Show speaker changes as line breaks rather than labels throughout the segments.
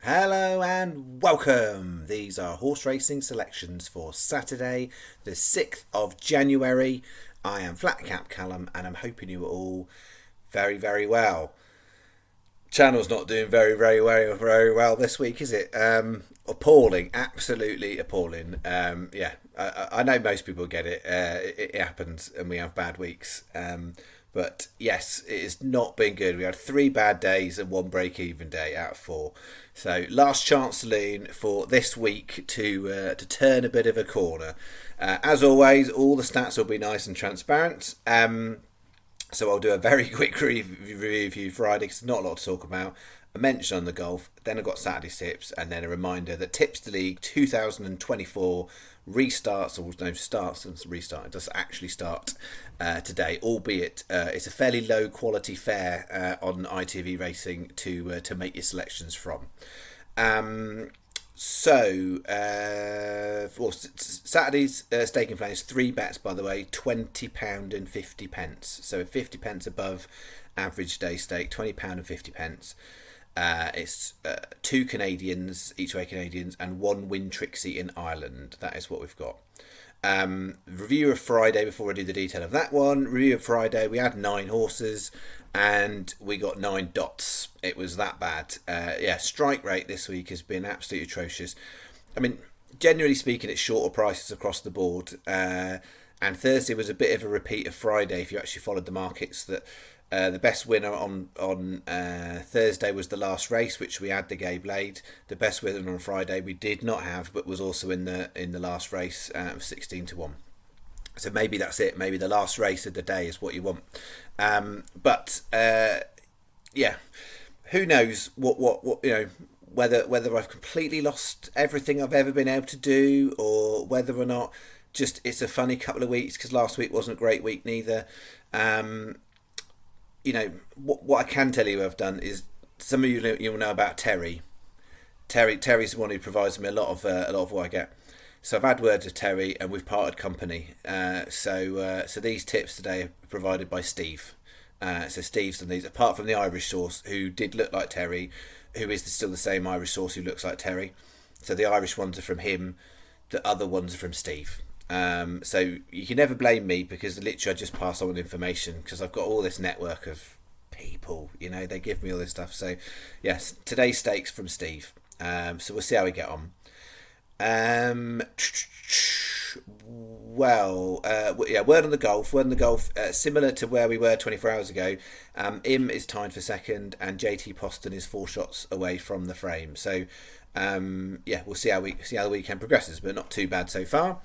Hello and welcome. These are horse racing selections for Saturday, the 6th of January. I am Flat Cap Callum and I'm hoping you are all very, very well. Channel's not doing very well this week, is it? Appalling, absolutely appalling. I know most people get it. It happens, and we have bad weeks. But yes, it has not been good. We had 3 bad days and 1 break-even day out of 4. So last chance saloon for this week to turn a bit of a corner. As always, all the stats will be nice and transparent. So I'll do a very quick review Friday because there's not a lot to talk about. A mention on the golf, then I've got Saturday's tips, and then a reminder that Tips to League 2024 restarts, or no, starts and restart. It does actually start today, albeit it's a fairly low quality fare on ITV Racing to make your selections from. Saturday's staking plan is 3 bets, by the way, £20 and 50p. So 50p above average day stake, £20 and 50p. It's 2 Canadians, each way Canadians, and 1 Win Trixie in Ireland. That is what we've got. Review of Friday before I do the detail of that one. Review of Friday, we had 9 horses and we got 9 dots. It was that bad. Strike rate this week has been absolutely atrocious. I mean, generally speaking, it's shorter prices across the board. And Thursday was a bit of a repeat of Friday if you actually followed the markets. That the best winner on Thursday was the last race, which we had the Gay Blade. The best winner on Friday we did not have, but was also in the last race of 16-1. So maybe that's it. Maybe the last race of the day is what you want. Who knows what whether I've completely lost everything I've ever been able to do, or whether or not just it's a funny couple of weeks because last week wasn't a great week neither. What I can tell you I've done is some of you'll know about Terry. Terry's the one who provides me a lot of what I get. So I've had words with Terry and we've parted company. So these tips today are provided by Steve. So Steve's done these, apart from the Irish source, who did look like Terry, who is still the same Irish source who looks like Terry. So the Irish ones are from him, the other ones are from Steve. So you can never blame me because literally I just pass on information because I've got all this network of people, they give me all this stuff. So yes, today's stakes from Steve. So we'll see how we get on. Word on the golf. Similar to where we were 24 hours ago. Im is tied for second, and JT Poston is 4 shots away from the frame. So, we'll see how the weekend progresses, but not too bad so far.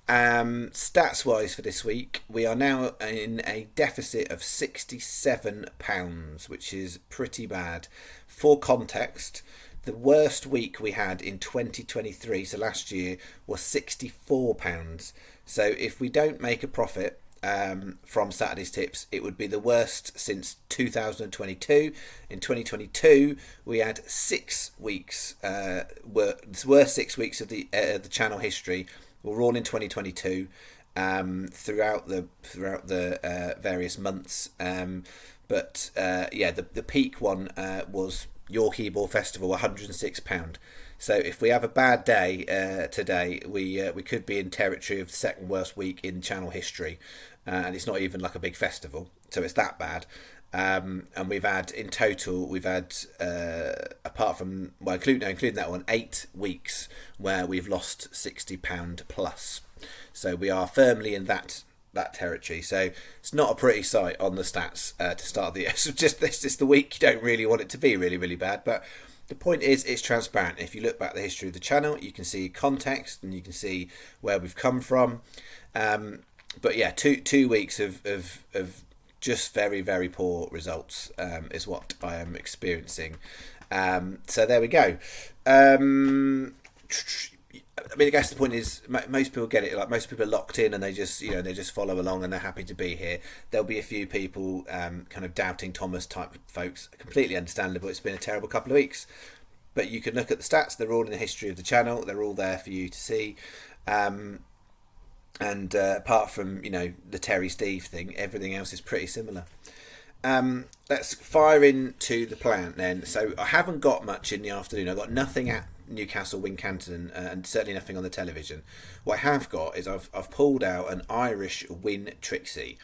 Stats wise for this week, we are now in a deficit of £67, which is pretty bad. For context, the worst week we had in 2023, so last year, was £64. So if we don't make a profit from Saturday's tips, it would be the worst since 2022. In 2022, we had 6 weeks, worst 6 weeks of the channel history. We're all in 2022 throughout the various months. The peak one was Yorkie Ball Festival, £106. So if we have a bad day today, we could be in territory of the second worst week in channel history, and it's not even like a big festival, so it's that bad. And we've had apart from including that one, 8 weeks where we've lost £60 plus. So we are firmly in that territory. So it's not a pretty sight on the stats to start the year. So this is the week you don't really want it to be really, really bad. But the point is, it's transparent. If you look back at the history of the channel, you can see context and you can see where we've come from. Two weeks of just very, very poor results is what I am experiencing. So there we go. I guess the point is most people get it. Like most people are locked in and they just follow along and they're happy to be here. There'll be a few people kind of doubting Thomas type folks. Completely understandable. It's been a terrible couple of weeks, but you can look at the stats. They're all in the history of the channel. They're all there for you to see. And apart from the Terry Steve thing, everything else is pretty similar. Let's fire into the plan then. So I haven't got much in the afternoon. I've got nothing at Newcastle Wincanton and certainly nothing on the television. What I have got is I've pulled out an Irish Win Trixie.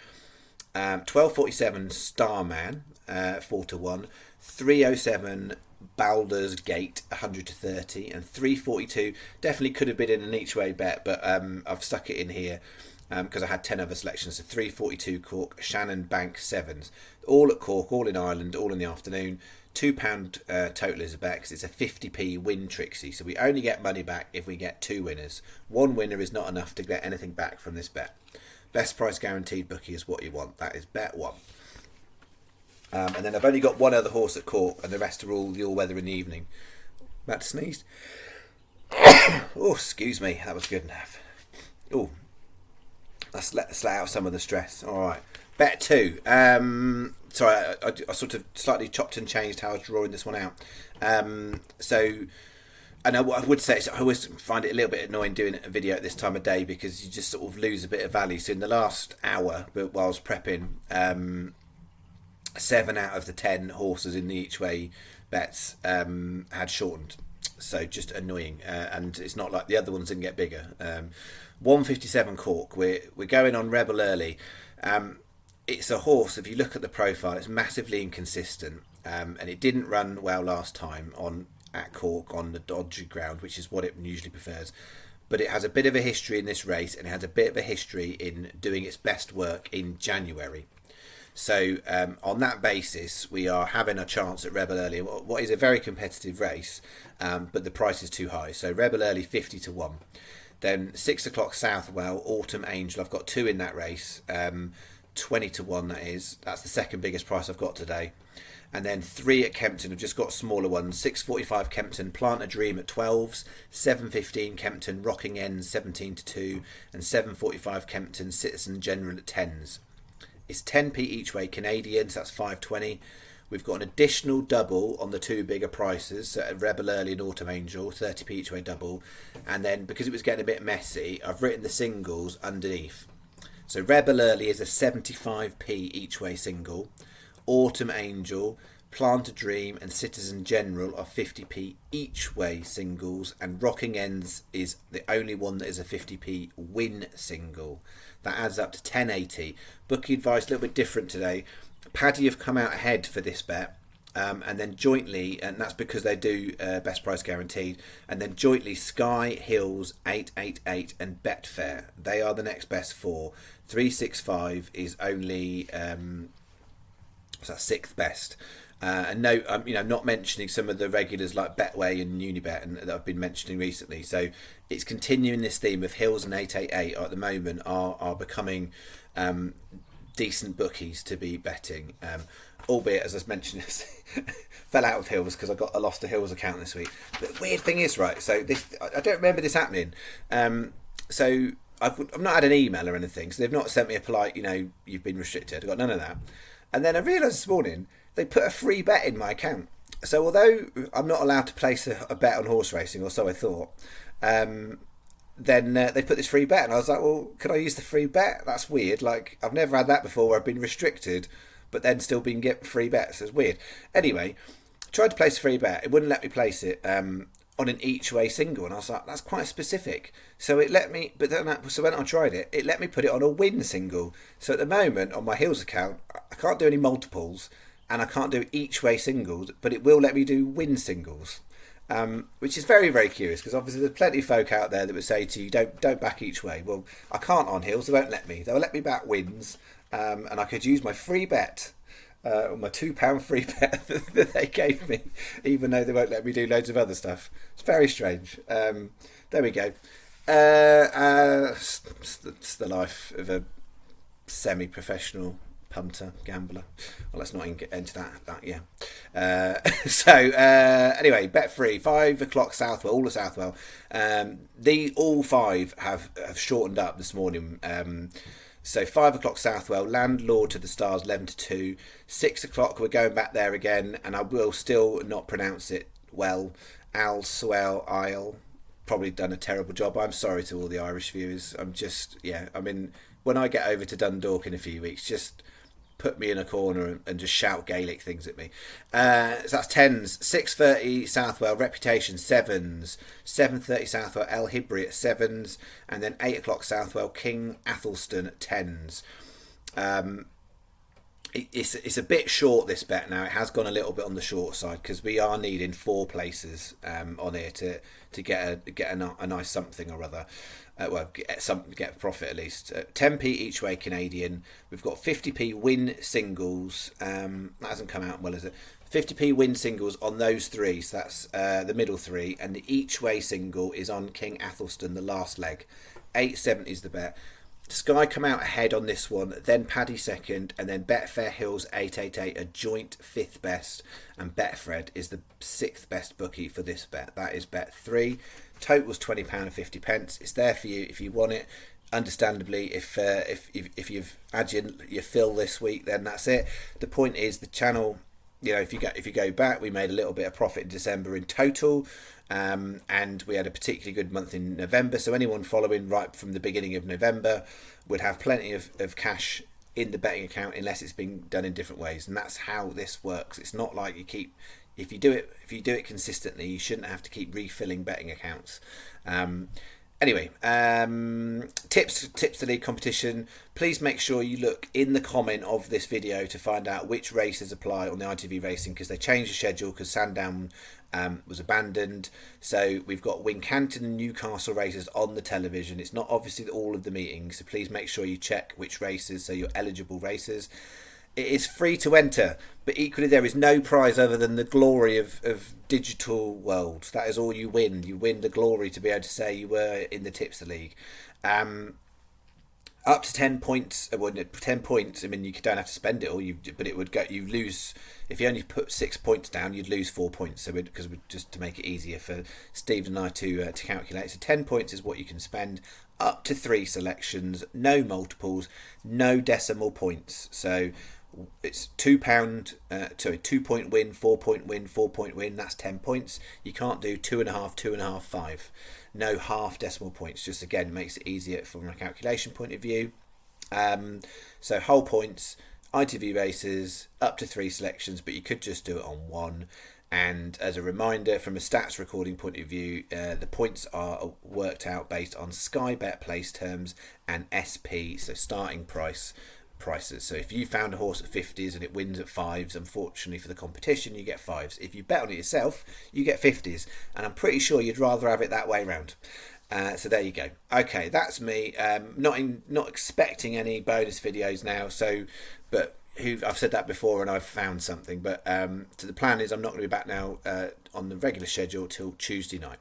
12.47 Starman, 4-1. 3.07 Baldur's Gate, 100-30, and 3.42 definitely could have been in an each way bet, but I've stuck it in here because I had 10 other selections. So 3.42 Cork, Shannon Bank sevens, all at Cork, all in Ireland, all in the afternoon. £2 total is a bet because it's a 50p win Trixie, so we only get money back if we get two winners. One winner is not enough to get anything back from this bet. Best price guaranteed bookie is what you want. That is bet one. And then I've only got one other horse at Cork, and the rest are all the all-weather in the evening. About to sneeze. Oh, excuse me. That was good enough. Oh, let's let out some of the stress. All right. Bet two. Sorry, I sort of slightly chopped and changed how I was drawing this one out. So, and I would say, I always find it a little bit annoying doing a video at this time of day because you just sort of lose a bit of value. So in the last hour, while I was prepping, 7 out of the 10 horses in the each way bets had shortened, so just annoying. And it's not like the other ones didn't get bigger. 157 Cork. We're going on Rebel early. It's a horse. If you look at the profile, it's massively inconsistent, and it didn't run well last time at Cork on the dodgy ground, which is what it usually prefers. But it has a bit of a history in this race, and it has a bit of a history in doing its best work in January. So on that basis, we are having a chance at Rebel Early. What is a very competitive race, but the price is too high. So Rebel Early 50-1. Then 6 o'clock Southwell, Autumn Angel. I've got 2 in that race. 20-1 that is. That's the second biggest price I've got today. And then 3 at Kempton. I've just got smaller ones. 6.45 Kempton, Plant a Dream at 12s. 7.15 Kempton, Rocking Ends 17-2. And 7.45 Kempton, Citizen General at 10s. It's 10p each way Canadian, so that's 5.20. We've got an additional double on the 2 bigger prices, so Rebel Early and Autumn Angel, 30p each way double. And then, because it was getting a bit messy, I've written the singles underneath. So Rebel Early is a 75p each way single. Autumn Angel, Plant a Dream and Citizen General are 50p each way singles, and Rocking Ends is the only one that is a 50p win single. That adds up to 10.80. Bookie advice a little bit different today. Paddy have come out ahead for this bet, and then jointly, and that's because they do best price guaranteed, and then jointly Sky, Hills, 888 and Betfair. They are the next best 4. 365 is only so that's 6th best. And no, not mentioning some of the regulars like Betway and Unibet and that I've been mentioning recently. So it's continuing this theme of Hills and 888 at the moment are becoming decent bookies to be betting. Albeit, as I mentioned, fell out of Hills because I lost a Hills account this week. But the weird thing is, right, so I don't remember this happening. So I've not had an email or anything, so they've not sent me a polite, you've been restricted. I've got none of that. And then I realised this morning they put a free bet in my account. So although I'm not allowed to place a bet on horse racing, or so I thought, then they put this free bet, and I was like, well, can I use the free bet? That's weird. Like, I've never had that before where I've been restricted, but then still been getting free bets. It's weird. Anyway, tried to place a free bet. It wouldn't let me place it on an each way single, and I was like, that's quite specific. So it let me, but then so when I tried it, it let me put it on a win single. So at the moment on my Hills account, I can't do any multiples, and I can't do each way singles, but it will let me do win singles, which is very, very curious, because obviously there's plenty of folk out there that would say to you, don't back each way. Well, I can't on Hills. They won't let me. They'll let me back wins, and I could use my free bet. My £2 free bet that they gave me, even though they won't let me do loads of other stuff. It's very strange. There we go. It's the life of a semi-professional punter, gambler. Well, let's not get into that yeah. Anyway, bet free, 5 o'clock Southwell, all of Southwell. All 5 have shortened up this morning. So 5 o'clock Southwell, Landlord to the Stars, 11-2. 6 o'clock, we're going back there again, and I will still not pronounce it well. Isle. Probably done a terrible job. I'm sorry to all the Irish viewers. When I get over to Dundalk in a few weeks, just put me in a corner and just shout Gaelic things at me. So that's 10s. 6:30 Southwell Reputation 7s. 7:30 Southwell El Hibri at 7s, and then 8 o'clock Southwell King Athelston at 10s. It's a bit short, this bet now. It has gone a little bit on the short side because we are needing 4 places on here to get a nice something or other. Get a profit at least. 10p each way Canadian. We've got 50p win singles. That hasn't come out well, is it? 50p win singles on those 3. So that's the middle 3, and the each way single is on King Athelston, the last leg. 8.70 is the bet. Sky come out ahead on this one, then Paddy second, and then Betfair Hills 888 a joint 5th best, and Betfred is the 6th best bookie for this bet. That is bet 3. Total's £20.50. It's there for you if you want it. Understandably, if you've had your fill this week, then that's it. The point is the channel. If you go back, we made a little bit of profit in December in total. And we had a particularly good month in November, so anyone following right from the beginning of November would have plenty of cash in the betting account, unless it's been done in different ways. And that's how this works. It's not like if you do it consistently, you shouldn't have to keep refilling betting accounts. Anyway, tips to league competition. Please make sure you look in the comment of this video to find out which races apply on the ITV Racing, because they changed the schedule because Sandown was abandoned. So we've got Wincanton and Newcastle races on the television. It's not obviously all of the meetings, so please make sure you check which races, so your eligible races. It is free to enter, but equally there is no prize other than the glory of digital world. That is all you win. You win the glory to be able to say you were in the Tipster League. Up to 10 points. 10 points. I mean, you don't have to spend it all. But it would go. You lose if you only put 6 points down. You'd lose 4 points. So because just to make it easier for Steve and I to calculate. So 10 points is what you can spend. Up to 3 selections. No multiples. No decimal points. So it's £2. 2 point win, 4 point win, 4 point win. That's 10 points. You can't do 2.5, 2.5, 5. No half decimal points. Just again makes it easier from a calculation point of view. So whole points, ITV races, up to 3 selections, but you could just do it on 1. And as a reminder, from a stats recording point of view, the points are worked out based on Sky Bet place terms and SP, so starting prices. So if you found a horse at 50s and it wins at 5s, unfortunately for the competition, you get 5s. If you bet on it yourself, you get 50s, and I'm pretty sure you'd rather have it that way round. So there you go. Okay, that's me. Not expecting any bonus videos now. But I've said that before, and I've found something. But so the plan is I'm not going to be back now on the regular schedule till Tuesday night.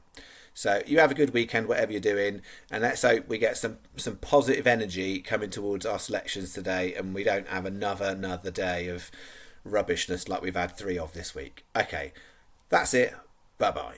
So you have a good weekend, whatever you're doing, and let's hope we get some positive energy coming towards our selections today, and we don't have another day of rubbishness like we've had 3 of this week. Okay, that's it. Bye-bye.